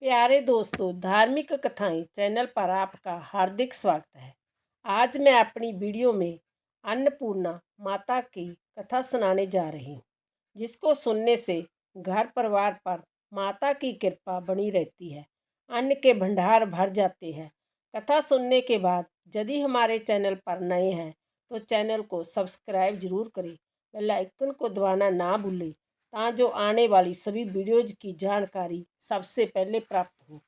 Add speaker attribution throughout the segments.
Speaker 1: प्यारे दोस्तों, धार्मिक कथाएं चैनल पर आपका हार्दिक स्वागत है। आज मैं अपनी वीडियो में अन्नपूर्णा माता की कथा सुनाने जा रही हूँ, जिसको सुनने से घर परिवार पर माता की कृपा बनी रहती है, अन्न के भंडार भर जाते हैं। कथा सुनने के बाद यदि हमारे चैनल पर नए हैं तो चैनल को सब्सक्राइब जरूर करें, बेल आइकन को दबाना ना भूलें जो आने वाली सभी वीडियोज की जानकारी सबसे पहले प्राप्त हो।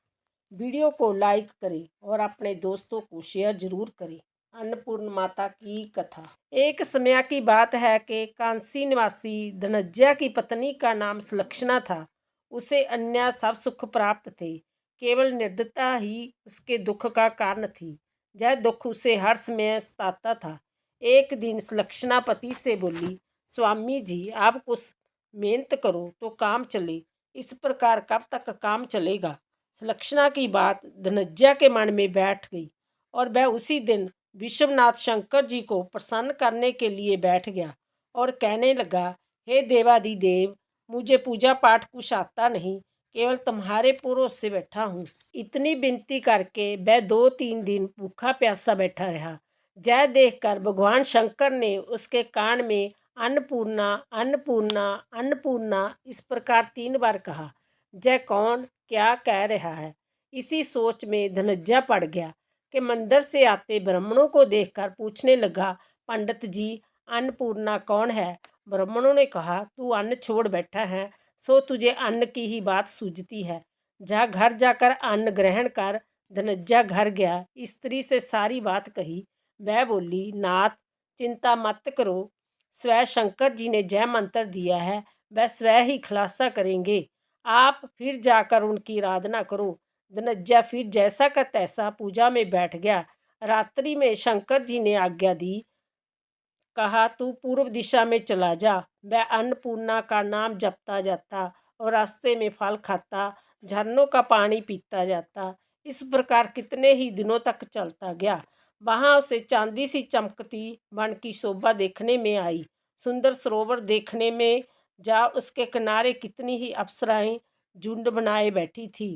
Speaker 1: वीडियो को लाइक करें और अपने दोस्तों को शेयर जरूर करें। अन्नपूर्ण माता की कथा। एक समय की बात है कि कांसी निवासी धनंजय की पत्नी का नाम सुलक्षणा था। उसे अन्य सब सुख प्राप्त थे, केवल निर्धनता ही उसके दुख का कारण थी। यह दुख उसे हर समय सताता था। एक दिन सुलक्षणा पति से बोली, स्वामी जी, आप कुछ मेहनत करो तो काम चले, इस प्रकार कब तक काम चलेगा। सुलक्षणा की बात धनंजय के मन में बैठ गई और वह उसी दिन विश्वनाथ शंकर जी को प्रसन्न करने के लिए बैठ गया और कहने लगा, हे देवादिदेव, मुझे पूजा पाठ कुछ आता नहीं, केवल तुम्हारे भरोसे बैठा हूँ। इतनी विनती करके वह 2-3 दिन भूखा प्यासा बैठा रहा। जय देखकर भगवान शंकर ने उसके कान में अन्नपूर्णा अन्नपूर्णा अन्नपूर्णा इस प्रकार 3 बार कहा। जय कौन क्या कह रहा है। इसी सोच में धनंजय पड़ गया कि मंदिर से आते ब्राह्मणों को देखकर पूछने लगा, पंडित जी, अन्नपूर्णा कौन है। ब्राह्मणों ने कहा, तू अन्न छोड़ बैठा है, सो तुझे अन्न की ही बात सूझती है। जा घर जाकर अन्न ग्रहण कर। धनंजय घर गया, स्त्री से सारी बात कही। वह बोली, नाथ, चिंता मत करो, स्वयं शंकर जी ने जय मंत्र दिया है, वह स्वयं ही खुलासा करेंगे। आप फिर जाकर उनकी आराधना करो। धनंजय फिर जैसा का तैसा पूजा में बैठ गया। रात्रि में शंकर जी ने आज्ञा दी, कहा, तू पूर्व दिशा में चला जा। वह अन्नपूर्णा का नाम जपता जाता और रास्ते में फल खाता, झरनों का पानी पीता जाता। इस प्रकार कितने ही दिनों तक चलता गया। वहाँ उसे चांदी सी चमकती वन की शोभा देखने में आई। सुंदर सरोवर देखने में जा उसके किनारे कितनी ही अप्सराएं झुंड बनाए बैठी थी।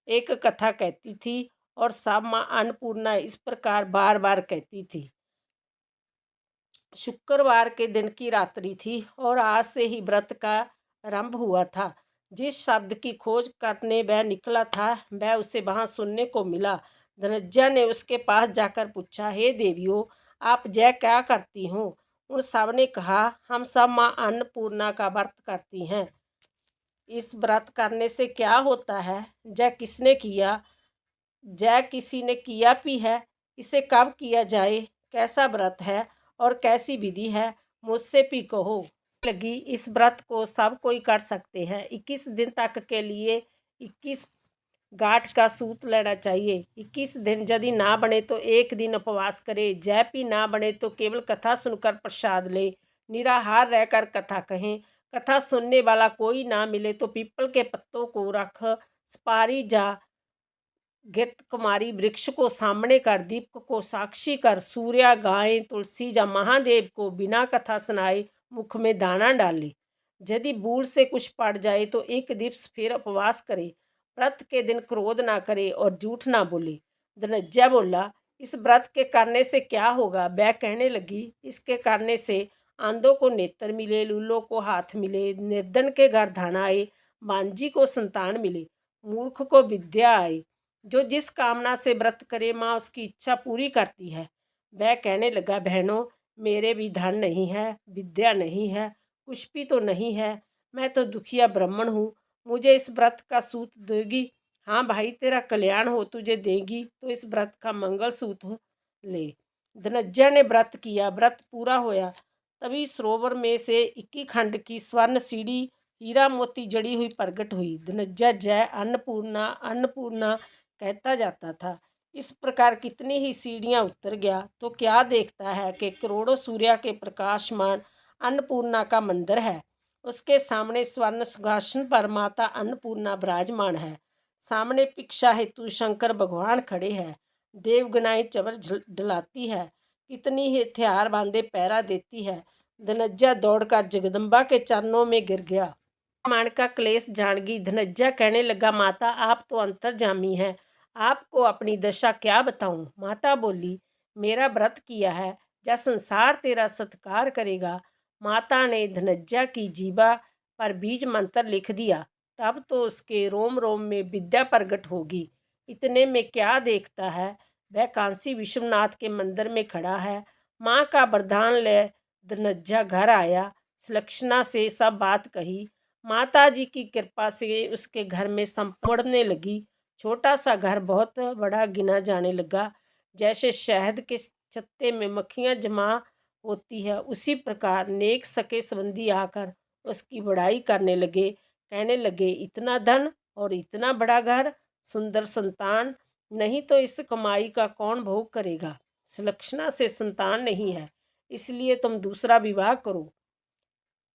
Speaker 1: एक कथा कहती थी और सब माँ अन्नपूर्णा इस प्रकार बार बार कहती थी। शुक्रवार के दिन की रात्रि थी और आज से ही व्रत का आरंभ हुआ था। जिस शब्द की खोज करने वह निकला था वह उसे वहाँ सुनने को मिला। धनंजय ने उसके पास जाकर पूछा, हे देवियों, आप जय क्या करती हो। उन सब ने कहा, हम सब माँ अन्नपूर्णा का व्रत करती हैं। इस व्रत करने से क्या होता है। जय किसने किया। जय किसी ने किया भी है। इसे कब किया जाए, कैसा व्रत है और कैसी विधि है, मुझसे भी कहो। लगी, इस व्रत को सब कोई कर सकते हैं। 21 दिन तक के लिए 21 गांठ का सूत लेना चाहिए। 21 दिन यदि ना बने तो एक दिन उपवास करे। जय भी ना बने तो केवल कथा सुनकर प्रसाद ले। निराहार रहकर कथा कहें। कथा सुनने वाला कोई ना मिले तो पीपल के पत्तों को रख, सुपारी जा घृत कुमारी वृक्ष को सामने कर, दीपक को साक्षी कर, सूर्य, गाय, तुलसी या महादेव को बिना कथा सुनाए मुख में दाना डाले। यदि भूल से कुछ पड़ जाए तो एक दिवस फिर उपवास करे। व्रत के दिन क्रोध ना करे और झूठ ना बोले। धनंजय बोला, इस व्रत के करने से क्या होगा। वह कहने लगी, इसके करने से आंधों को नेत्र मिले, लूलों को हाथ मिले, निर्धन के घर धन आए, मांझी को संतान मिले, मूर्ख को विद्या आए। जो जिस कामना से व्रत करे माँ उसकी इच्छा पूरी करती है। वह कहने लगा, बहनों, मेरे भी धन नहीं है, विद्या नहीं है, कुछ भी तो नहीं है, मैं तो दुखिया ब्राह्मण हूँ, मुझे इस व्रत का सूत देगी। हाँ भाई, तेरा कल्याण हो, तुझे देगी तो इस व्रत का मंगल सूत ले। धनंजय ने व्रत किया, व्रत पूरा होया। तभी सरोवर में से 21 खंड की स्वर्ण सीढ़ी हीरा मोती जड़ी हुई प्रकट हुई। धनंजय जय अन्नपूर्णा अन्नपूर्णा कहता जाता था। इस प्रकार कितनी ही सीढ़ियाँ उतर गया तो क्या देखता है कि करोड़ों सूर्य के प्रकाशमान अन्नपूर्णा का मंदिर है। उसके सामने स्वर्ण सिंहासन पर माता अन्नपूर्णा विराजमान है। सामने भिक्षा हेतु शंकर भगवान खड़े हैं। देवगनाएं चवर डलाती है। कितनी ही हथियार बांधे पहरा देती है। धनंजय दौड़कर जगदम्बा के चरणों में गिर गया। मान का क्लेश जान गई। धनज्जा कहने लगा, माता आप तो अंतर्जामी हैं, आपको अपनी दशा क्या बताऊं। माता बोली, मेरा व्रत किया है, जा संसार तेरा सत्कार करेगा। माता ने धनज्जा की जीभा पर बीज मंत्र लिख दिया। तब तो उसके रोम रोम में विद्या प्रकट होगी। इतने में क्या देखता है, वह काशी विश्वनाथ के मंदिर में खड़ा है। माँ का वरदान ले धनज्जा घर आया। सुलक्षणा से सब बात कही। माता जी की कृपा से उसके घर में संपड़ने लगी। छोटा सा घर बहुत बड़ा गिना जाने लगा। जैसे शहद के छत्ते में मक्खियाँ जमा होती है, उसी प्रकार नेक सके संबंधी आकर उसकी बड़ाई करने लगे। कहने लगे, इतना धन और इतना बड़ा घर, सुंदर संतान, नहीं तो इस कमाई का कौन भोग करेगा। सुलक्षणा से संतान नहीं है, इसलिए तुम दूसरा विवाह करो।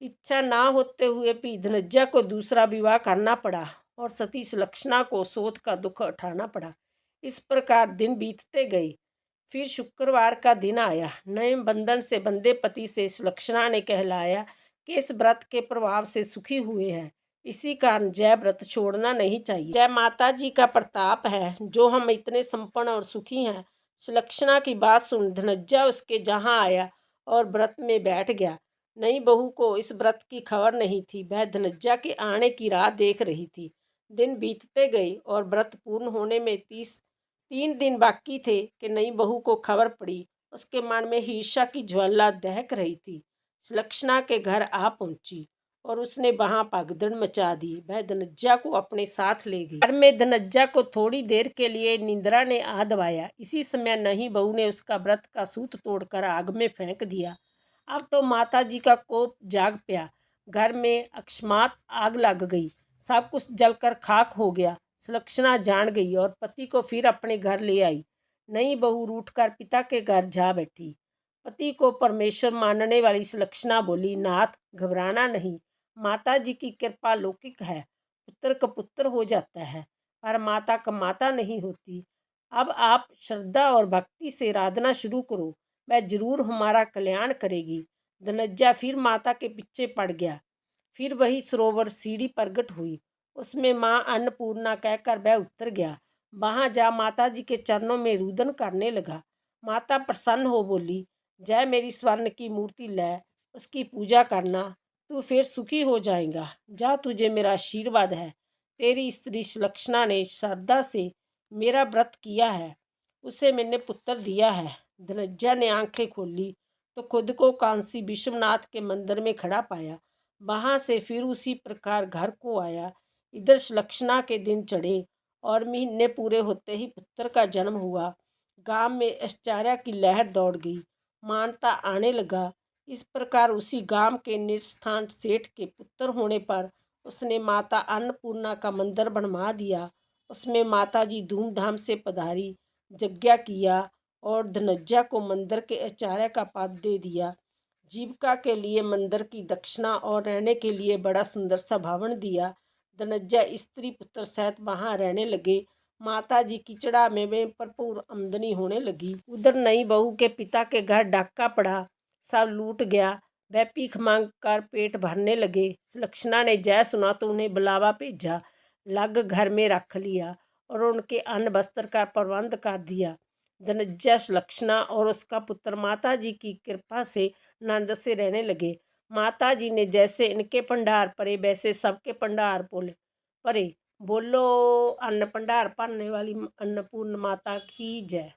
Speaker 1: इच्छा ना होते हुए भी धनज्जा को दूसरा विवाह करना पड़ा और सती सुलक्षणा को शोध का दुख उठाना पड़ा। इस प्रकार दिन बीतते गए। फिर शुक्रवार का दिन आया। नए बंधन से बंधे पति से सुलक्षणा ने कहलाया कि इस व्रत के प्रभाव से सुखी हुए हैं, इसी कारण जय व्रत छोड़ना नहीं चाहिए। जय माता जी का प्रताप है जो हम इतने संपन्न और सुखी हैं। सुलक्षणा की बात सुन धनज्जा उसके जहाँ आया और व्रत में बैठ गया। नई बहू को इस व्रत की खबर नहीं थी। वह धनज्जा के आने की राह देख रही थी। दिन बीतते गए और व्रत पूर्ण होने में 3 दिन बाकी थे कि नई बहू को खबर पड़ी। उसके मन में ईर्ष्या की ज्वाला दहक रही थी। सुलक्षणा के घर आ पहुंची और उसने वहां भगदड़ मचा दी। वह धनज्जा को अपने साथ ले गई। घर में धनज्जा को थोड़ी देर के लिए निंद्रा ने आ दबाया। इसी समय नई बहू ने उसका व्रत का सूत तोड़कर आग में फेंक दिया। अब तो माता जी का कोप जाग पिया। घर में अकस्मात आग लग गई। सब कुछ जलकर खाक हो गया। सुलक्षणा जान गई और पति को फिर अपने घर ले आई। नई बहू रूठकर पिता के घर जा बैठी। पति को परमेश्वर मानने वाली सुलक्षणा बोली, नाथ घबराना नहीं, माता जी की कृपा लौकिक है। पुत्र का पुत्र हो जाता है पर माता का माता नहीं होती। अब आप श्रद्धा और भक्ति से आराधना शुरू करो, वह जरूर हमारा कल्याण करेगी। धनज्जा फिर माता के पीछे पड़ गया। फिर वही सरोवर सीढ़ी प्रकट हुई। उसमें माँ अन्नपूर्णा कहकर वह उतर गया। वहां जा माता जी के चरणों में रुदन करने लगा। माता प्रसन्न हो बोली, जय मेरी स्वर्ण की मूर्ति ले, उसकी पूजा करना, तू फिर सुखी हो जाएगा। जा, तुझे मेरा आशीर्वाद है। तेरी स्त्री सुलक्षणा ने श्रद्धा से मेरा व्रत किया है, उसे मैंने पुत्र दिया है। धनज्जा ने आंखें खोली तो खुद को काशी विश्वनाथ के मंदिर में खड़ा पाया। वहां से फिर उसी प्रकार घर को आया। इधर सुलक्षणा के दिन चढ़े और महीने पूरे होते ही पुत्र का जन्म हुआ। गांव में आश्चर्य की लहर दौड़ गई। मानता आने लगा। इस प्रकार उसी गांव के निरस्थान सेठ के पुत्र होने पर उसने माता अन्नपूर्णा का मंदिर बनवा दिया। उसमें माता जी धूमधाम से पधारी, यज्ञ किया और धनज्जा को मंदिर के आचार्य का पद दे दिया। जीविका के लिए मंदिर की दक्षिणा और रहने के लिए बड़ा सुंदर सा भवन दिया। धनज्जा स्त्री पुत्र सहित वहां रहने लगे। माता जी की चढ़ा में भरपूर आमदनी होने लगी। उधर नई बहू के पिता के घर डाका पड़ा, सब लूट गया। वह भीख मांग कर पेट भरने लगे। सुलक्षणा ने जय सुना तो उन्हें बुलावा भेजा, लग घर में रख लिया और उनके अन्न वस्त्र का प्रबंध कर दिया। धनज्जा सुलक्षणा और उसका पुत्र माता जी की कृपा से आनंद से रहने लगे। माता जी ने जैसे इनके भंडार भरे वैसे सबके भंडार भरे। बोलो अन्न भंडार भरने वाली अन्नपूर्ण माता की जय।